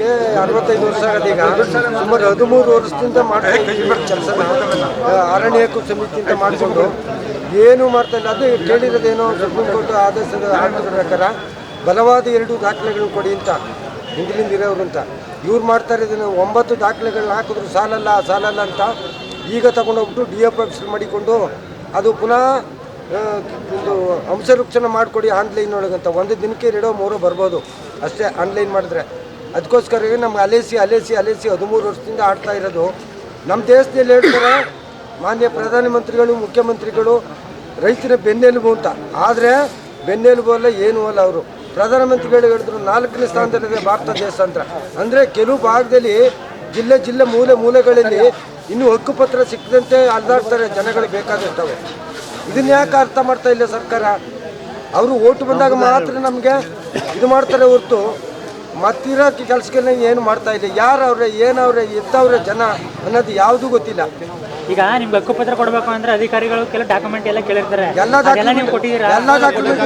ನನಗೆ 65 ವರ್ಷ ಆಗಿದೆ. ಈಗ ಸುಮಾರು 13 ವರ್ಷದಿಂದ ಮಾಡ್ತಾ ಇದ್ದೀವಿ ಕೆಲಸ. ಅರಣ್ಯ ಸಮಿತಿಯಿಂದ ಮಾಡಿಕೊಂಡು ಏನು ಮಾಡ್ತಾ ಇಲ್ಲ. ಅದು ಕೇಳಿರೋದೇನೋ ಸುಪ್ರೀಂ ಕೋರ್ಟ್ ಆದೇಶದ ಪ್ರಕಾರ ಬಲವಾದ 2 ದಾಖಲೆಗಳನ್ನು ಕೊಡಿ ಅಂತ ಹಿಂದಿನಿಂದ ಇರೋರು ಅಂತ. ಇವ್ರು ಮಾಡ್ತಾ ಇರೋದನ್ನು 9 ದಾಖಲೆಗಳನ್ನ ಹಾಕಿದ್ರು ಸಾಲಲ್ಲ ಅಂತ ಈಗ ತಗೊಂಡೋಗ್ಬಿಟ್ಟು DF ಆಫೀಸ್ ಮಾಡಿಕೊಂಡು ಅದು ಪುನಃ ಒಂದು ಅಂಶವೃಕ್ಷಣ ಮಾಡಿಕೊಡಿ ಆನ್ಲೈನ್ ಒಳಗಂತ. ಒಂದು ದಿನಕ್ಕೆ 2-3 ಬರ್ಬೋದು ಅಷ್ಟೇ ಆನ್ಲೈನ್ ಮಾಡಿದ್ರೆ. ಅದಕ್ಕೋಸ್ಕರ ನಮ್ಗೆ ಅಲೇಸಿ 13 ವರ್ಷದಿಂದ ಆಡ್ತಾ ಇರೋದು. ನಮ್ಮ ದೇಶದಲ್ಲಿ ಹೇಳ್ತಾರೆ ಮಾನ್ಯ ಪ್ರಧಾನಮಂತ್ರಿಗಳು ಮುಖ್ಯಮಂತ್ರಿಗಳು ರೈತರ ಬೆನ್ನೆಲುಬು ಅಂತ. ಆದರೆ ಬೆನ್ನೆಲುಬು ಅಲ್ಲ, ಏನೂ ಅಲ್ಲ. ಅವರು ಪ್ರಧಾನಮಂತ್ರಿಗಳು ಹೇಳಿದ್ರು 4ನೇ ಸ್ಥಾನದಲ್ಲಿದೆ ಭಾರತ ದೇಶ ಅಂತ. ಅಂದರೆ ಕೆಲವು ಭಾಗದಲ್ಲಿ ಜಿಲ್ಲೆ ಮೂಲೆಗಳಲ್ಲಿ ಇನ್ನೂ ಹಕ್ಕುಪತ್ರ ಸಿಕ್ಕದಂತೆ ಅಲ್ದಾಡ್ತಾರೆ ಜನಗಳು ಬೇಕಾದಷ್ಟವೆ. ಇದನ್ನ ಯಾಕೆ ಅರ್ಥ ಮಾಡ್ತಾ ಇಲ್ಲ ಸರ್ಕಾರ? ಅವರು ಓಟು ಬಂದಾಗ ಮಾತ್ರ ನಮಗೆ ಇದು ಮಾಡ್ತಾರೆ ಹೊರತು ಮತ್ತಿರೋ ಕೆಲಸಗಳನ್ನ ಏನು ಮಾಡ್ತಾ ಇಲ್ಲ. ಯಾರವ್ರೆ ಏನವ್ರೆ ಎತ್ತವ್ರೆ ಜನ ಅನ್ನೋದು ಯಾವುದೂ ಗೊತ್ತಿಲ್ಲ. ಈಗ ನಿಮ್ಗೆ ಹಕ್ಕುಪತ್ರ ಕೊಡಬೇಕು ಅಂದ್ರೆ ಅಧಿಕಾರಿಗಳು ಕೆಲವು ಡಾಕ್ಯುಮೆಂಟ್ ಎಲ್ಲ ಕೇಳಿರ್ತಾರೆ. ಎಲ್ಲ ಡಾಕ್ಯುಮೆಂಟ್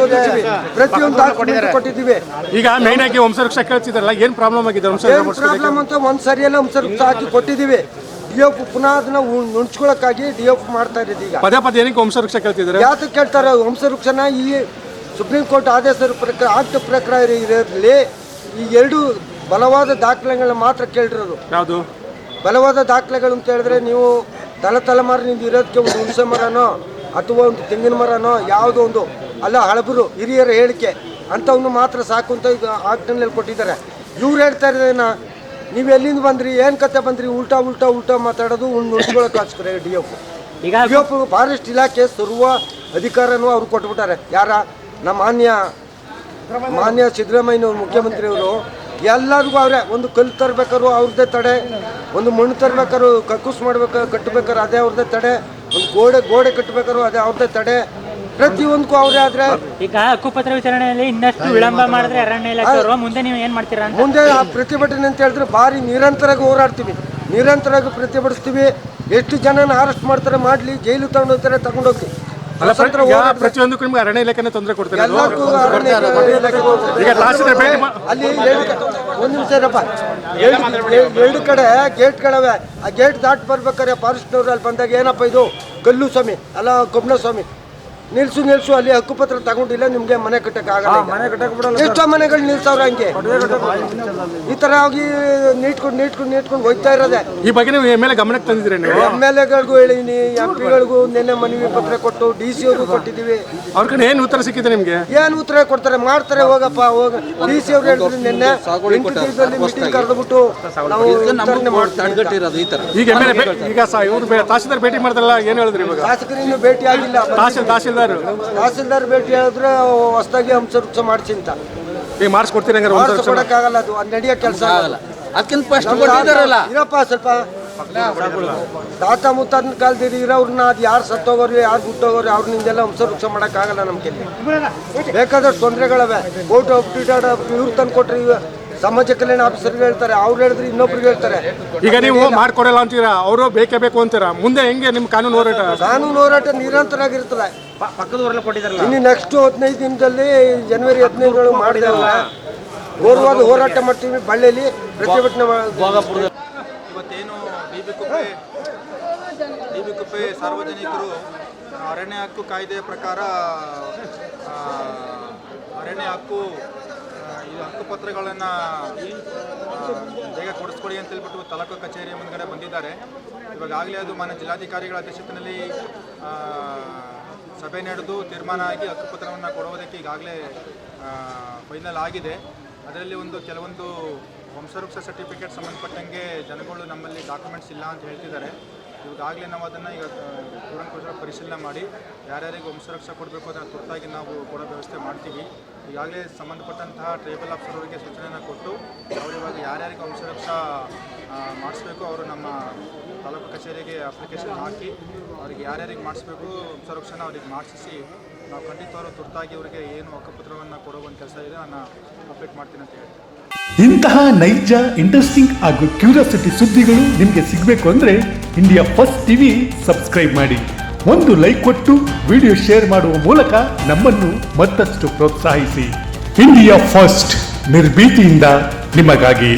ಪ್ರತಿಯೊಂದು ಡಾಕ್ಯುಮೆಂಟ್ ಕೊಟ್ಟಿದ್ದೀವಿ. ಈಗ ಮೇನ್ ಆಗಿ ವಂಶವೃಕ್ಷ ಕೇಳ್ತಿದ್ರಲ್ಲ, ಏನ್ ಪ್ರಾಬ್ಲಮ್ ಆಗಿದೆ? ಪ್ರಾಬ್ಲಮ್ ಅಂತ ಒಂದು ಸರಿಯಲ್ಲ ವಂಶವೃಕ್ಷ ಹಾಕಿ ಕೊಟ್ಟಿದ್ದೀವಿ. DF ಪುನಃ ಅದನ್ನ ನುಣ್ಸ್ಕೊಳಕ್ಕಾಗಿ DF ಮಾಡ್ತಾ ಇರೋದು. ಈಗ ಪದೇ ಏನಕ್ಕೆ ವಂಶವೃಕ್ಷ ಕೇಳ್ತಿದ್ದಾರೆ? ಯಾತಕ್ಕೆ ಕೇಳ್ತಾರೆ ವಂಶವೃಕ್ಷನ? ಈ ಸುಪ್ರೀಂ ಕೋರ್ಟ್ ಆದೇಶದ ಪ್ರಕಾರ ಆಕ್ಟ್ ಪ್ರಕಾರ ಇರೋದ್ರಲ್ಲಿ ಈ 2 ಬಲವಾದ ದಾಖಲೆಗಳನ್ನ ಮಾತ್ರ ಕೇಳಿರೋದು. ಯಾವುದು ಬಲವಾದ ದಾಖಲೆಗಳು ಅಂತ ಹೇಳಿದ್ರೆ, ನೀವು ತಲೆಮಾರಿನಿಂದ ಇರೋದಕ್ಕೆ ಒಂದು ಹುಣಸೆ ಮರನೋ ಅಥವಾ ಒಂದು ತೆಂಗಿನ ಮರನೋ ಯಾವುದೋ ಒಂದು ಅಲ್ಲ, ಹಳಬರು ಹಿರಿಯರ ಹೇಳಿಕೆ ಅಂಥವನ್ನು ಮಾತ್ರ ಸಾಕು ಅಂತ ಈಗ ಆಕ್ಟ್ನಲ್ಲಿ ಕೊಟ್ಟಿದ್ದಾರೆ. ಇವ್ರು ಹೇಳ್ತಾ ಇರೋದೇನ, ನೀವು ಎಲ್ಲಿಂದ ಬಂದ್ರಿ, ಏನು ಕತೆ ಬಂದ್ರಿ, ಉಲ್ಟಾ ಮಾತಾಡೋದು ಉಳ್ಸ್ಕೊಳಕ್ಕೋಸ್ಕರ DF ಫಾರೆಸ್ಟ್ ಇಲಾಖೆ ಸರ್ವ ಅಧಿಕಾರನೂ ಅವ್ರು ಕೊಟ್ಬಿಟ್ಟಾರೆ. ಯಾರ? ನಮ್ಮ ಮಾನ್ಯ ಸಿದ್ದರಾಮಯ್ಯನವ್ರು ಮುಖ್ಯಮಂತ್ರಿಯವರು ಎಲ್ಲರಿಗೂ ಅವರೇ. ಒಂದು ಕಲ್ಲು ತರಬೇಕಾದ್ರು ಅವ್ರದ್ದೇ ತಡೆ, ಒಂದು ಮಣ್ಣು ತರಬೇಕಾದ್ರು ಕಕ್ಕುಸ್ ಕಟ್ಟಬೇಕಾದ್ರು ಅದೇ ಅವ್ರದ್ದೇ ತಡೆ, ಒಂದು ಗೋಡೆ ಕಟ್ಟಬೇಕಾದ್ರು ಅದೇ ಅವ್ರದ್ದೇ ತಡೆ, ಪ್ರತಿಯೊಂದಕ್ಕೂ ಅವರೇ. ಆದ್ರೆ ಈಗ ಹಕ್ಕುಪತ್ರ ವಿತರಣೆಯಲ್ಲಿ ಇನ್ನಷ್ಟು ವಿಳಂಬ ಮಾಡಿದ್ರೆ ಅರಣ್ಯ ಇಲಾಖೆಯವರು ಮುಂದೆ ನೀವು ಏನು ಮಾಡ್ತೀರಾ? ಮುಂದೆ ಆ ಪ್ರತಿಭಟನೆ ಅಂತ ಹೇಳಿದ್ರೆ ಭಾರಿ ನಿರಂತರವಾಗಿ ಹೋರಾಡ್ತೀವಿ, ನಿರಂತರವಾಗಿ ಪ್ರತಿಭಟಿಸ್ತೀವಿ. ಎಷ್ಟು ಜನನ ಅರೆಸ್ಟ್ ಮಾಡ್ತಾರೆ ಮಾಡಲಿ, ಜೈಲು ತಗೊಂಡೋಗ್ತಾರೆ, ತಗೊಂಡೋಗ್ತೀವಿ. ಪ್ರತಿಯೊಂದಕ್ಕೂ ನಿಮ್ಗೆ ಅರಣ್ಯ ಇಲಾಖೆನೇ ತೊಂದರೆ ಕೊಡ್ತಾರೆ. ಅಲ್ಲಿ ಒಂದು ನಿಮಿಷ ಇರಪ್ಪ, 2 ಕಡೆ ಗೇಟ್ಗಳವೆ. ಆ ಗೇಟ್ ದಾಟಿ ಬರ್ಬೇಕಾರೆ ಫಾರೆಸ್ಟ್ನವ್ರು ಅಲ್ಲಿ ಬಂದಾಗ ಏನಪ್ಪ ಇದು ಕಲ್ಲು ಸ್ವಾಮಿ ಅಲ್ಲ ಕಬ್ಬಣ ಸ್ವಾಮಿ, ನಿಲ್ಸು ಅಲ್ಲಿ ಹಕ್ಕುಪತ್ರ ತಗೊಂಡಿಲ್ಲ ನಿಮ್ಗೆ ಮನೆ ಕಟ್ಟಕ್ಕೆ ಆಗಲ್ಲ. ಎಷ್ಟೋ ಮನೆಗಳು ನಿಲ್ಸವ್ರ ಹಂಗೆ ಈ ತರ ಆಗಿ ನೀಟ್ಕೊಂಡು ಹೋಗ್ತಾ ಇರೋದೆ. ಈ ಬಗ್ಗೆ ನೀವು ಮೇಲೆ ಗಮನಕ್ಕೆ ತಂದಿದ್ರಿ? MLAಗಳಿಗೂ ಹೇಳಿನಿ, MP ಗಳಿಗೂ ನಿನ್ನೆ ಮನವಿ ಪತ್ರ ಕೊಟ್ಟು DC ಅವ್ರಿಗೂ ಕೊಟ್ಟಿದ್ದೀವಿ. ಅವ್ರ ಕಡೆ ಏನು ಉತ್ತರ ಸಿಕ್ಕಿದೆ ನಿಮ್ಗೆ? ಏನು ಉತ್ತರ ಕೊಡ್ತಾರೆ? ಮಾಡ್ತಾರೆ, ಹೋಗಪ್ಪ ಹೋಗ. DC ಅವ್ರು ಹೇಳಿದ್ರು ನಿನ್ನೆ ಮೀಟಿಂಗ್ ಕರೆದ್ಬಿಟ್ಟು ನಾವು ಈಗ ಇವ್ರು ತಹಸೀಲ್ದಾರ್ ಭೇಟಿ ಮಾಡ್ತಾರಲ್ಲ, ಏನು ಹೇಳಿದ್ರಿ? ಇವಾಗ ಶಾಸಕರಿನ್ನು ಭೇಟಿ ಆಗಿಲ್ಲ. ತಹಸೀಲ್ದಾರ್ ಭೇಟಿ ಹೇಳಿದ್ರೆ ಹೊಸದಾಗಿ ಅಂಶವೃಕ್ಷ ಮಾಡಿಸಿ ಅಂತ. ಈಗ ಮಾಡಿಸ್ಕೊಡ್ತೀರಿ? ಕೊಡಕ್ಕಾಗಲ್ಲ, ಅದು ನಡೆಯೋ ಕೆಲಸ ಆಗಲ್ಲ. ಇರಪ್ಪ ಸ್ವಲ್ಪ ತಾತ ಮುತ್ತಾದನ ಕಾಲದಲ್ಲಿ ಇರೋರ್ನ ಅದು ಯಾರು ಸತ್ತೋಗೋರು ಯಾರು ಬಿಟ್ಟೋಗೋರು ಅವ್ರನ್ನಿಂದೆಲ್ಲ ಅಂಶವೃಕ್ಷ ಮಾಡೋಕ್ಕಾಗಲ್ಲ. ನಮ್ಮ ಕೈಲಿ ಬೇಕಾದಷ್ಟು ತೊಂದರೆಗಳವೆ. ಕೋರ್ಟ್ ಇವ್ರು ತಂದು ಕೊಟ್ರಿ, ಸಮಾಜ ಕಲ್ಯಾಣ ಆಫೀಸರ್ಗೆ ಹೇಳ್ತಾರೆ, ಅವ್ರು ಹೇಳಿದ್ರೆ ಇನ್ನೊಬ್ರಿಗೆ ಹೇಳ್ತಾರೆ. ಈಗ ನೀವು ಮಾಡ್ಕೊಡಲ್ಲ ಅಂತೀರಾ, ಅವರು ಬೇಕೇ ಬೇಕು ಅಂತೀರಾ. ಮುಂದೆ ಹೆಂಗೆ ನಿಮ್ಮ ಕಾನೂನು ಹೋರಾಟ ನಿರಂತರವಾಗಿರ್ತದೆ. ಇನ್ನು ನೆಕ್ಸ್ಟ್ 15 ದಿನದಲ್ಲಿ ಜನವರಿ 15 ಮಾಡಿದಲ್ಲ ಘೋರವಾದ ಹೋರಾಟ ಮಾಡ್ತೀವಿ. ಬಳ್ಳಿಯಲ್ಲಿ ಪ್ರತಿಭಟನೆ ಇವತ್ತೇನು ಡಿಬಿಕುಪ್ಪೆ ಸಾರ್ವಜನಿಕರು ಅರಣ್ಯ ಹಕ್ಕು ಕಾಯ್ದೆಯ ಪ್ರಕಾರ ಅರಣ್ಯ ಹಕ್ಕುಪತ್ರಗಳನ್ನು ಬೇಗ ಕೊಡಿಸ್ಕೊಡಿ ಅಂತ ಹೇಳ್ಬಿಟ್ಟು ತಾಲೂಕು ಕಚೇರಿಯ ಮುಂದ್ಗಡೆ ಬಂದಿದ್ದಾರೆ. ಇವಾಗಲೇ ಅದು ಮಾನ್ಯ ಜಿಲ್ಲಾಧಿಕಾರಿಗಳ ಅಧ್ಯಕ್ಷತೆಯಲ್ಲಿ ಸಭೆ ನಡೆದು ತೀರ್ಮಾನ ಆಗಿ ಹಕ್ಕುಪತ್ರವನ್ನು ಕೊಡುವುದಕ್ಕೆ ಈಗಾಗಲೇ ಫೈನಲ್ ಆಗಿದೆ. ಅದರಲ್ಲಿ ಕೆಲವೊಂದು ವಂಶವೃಕ್ಷ ಸರ್ಟಿಫಿಕೇಟ್ ಸಂಬಂಧಪಟ್ಟಂಗೆ ಜನಗಳು ನಮ್ಮಲ್ಲಿ ಡಾಕ್ಯುಮೆಂಟ್ಸ್ ಇಲ್ಲ ಅಂತ ಹೇಳ್ತಿದ್ದಾರೆ. ಇವಾಗಲೇ ನಾವು ಅದನ್ನು ಈಗ ಕೂಲಂಕುಷ ಪರಿಶೀಲನೆ ಮಾಡಿ ಯಾರ್ಯಾರಿಗೆ ವಂಶವೃಕ್ಷ ಕೊಡಬೇಕು ಅದನ್ನು ತುರ್ತಾಗಿ ನಾವು ಕೊಡೋ ವ್ಯವಸ್ಥೆ ಮಾಡ್ತೀವಿ. ಈಗಾಗಲೇ ಸಂಬಂಧಪಟ್ಟಂತಹ ಟ್ರೈಬಲ್ ಆಫೀಸರ್ವರಿಗೆ ಸೂಚನೆಯನ್ನು ಕೊಟ್ಟು ಅವರು ಇವಾಗ ಯಾರ್ಯಾರಿಗೆ ವಂಶವೃಕ್ಷ ಮಾಡಿಸ್ಬೇಕು ಅವರು ನಮ್ಮ ತಾಲೂಕು ಕಚೇರಿಗೆ ಅಪ್ಲಿಕೇಶನ್ ಹಾಕಿ ಅವ್ರಿಗೆ ಯಾರ್ಯಾರಿಗೆ ಮಾಡಿಸ್ಬೇಕು ವಂಶವೃಕ್ಷನ ಅವ್ರಿಗೆ ಮಾಡಿಸಿ ನಾವು ಖಂಡಿತವರು ತುರ್ತಾಗಿ ಅವರಿಗೆ ಏನು ಹಕ್ಕುಪತ್ರವನ್ನು ಕೊಡುವ ಕೆಲಸ ಇದೆ ನಾನು ಅಪ್ಡೇಟ್ ಮಾಡ್ತೀನಿ ಅಂತ ಹೇಳಿ. ಇಂತಹ ನೈಜ ಇಂಟ್ರೆಸ್ಟಿಂಗ್ ಹಾಗೂ ಕ್ಯೂರಿಯಾಸಿಟಿ ಸುದ್ದಿಗಳು ನಿಮಗೆ ಸಿಗಬೇಕು ಅಂದರೆ ಇಂಡಿಯಾ ಫಸ್ಟ್ ಟಿವಿ ಸಬ್ಸ್ಕ್ರೈಬ್ ಮಾಡಿ. ಒಂದು ಲೈಕ್ ಕೊಟ್ಟು ವಿಡಿಯೋ ಶೇರ್ ಮಾಡುವ ಮೂಲಕ ನಮ್ಮನ್ನು ಮತ್ತಷ್ಟು ಪ್ರೋತ್ಸಾಹಿಸಿ. ಇಂಡಿಯಾ ಫಸ್ಟ್, ನಿರ್ಭೀತಿಯಿಂದ ನಿಮಗಾಗಿ.